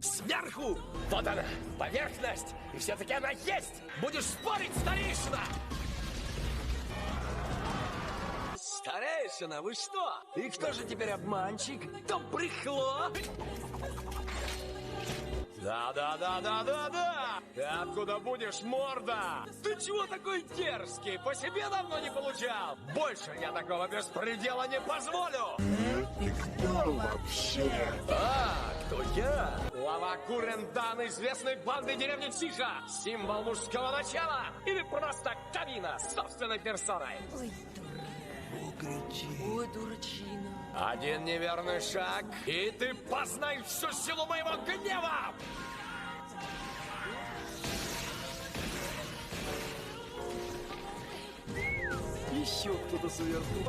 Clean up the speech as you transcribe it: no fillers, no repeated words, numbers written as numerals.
Сверху! Вот она, поверхность! И все-таки она есть! Будешь спорить, старейшина? Старейшина, вы что? И кто же теперь обманщик? То брехло? Да. Ты откуда будешь, морда? Ты чего такой дерзкий? По себе давно не получал. Больше я такого беспредела не позволю. Ты кто вообще? Кто я? Глава Курендан известной банды деревни Тихо. Символ мужского начала. Или просто кабина с собственной персоной. Ой, дурачина. Один неверный шаг, и ты познаешь всю силу моего гнева! Еще кто-то сверху.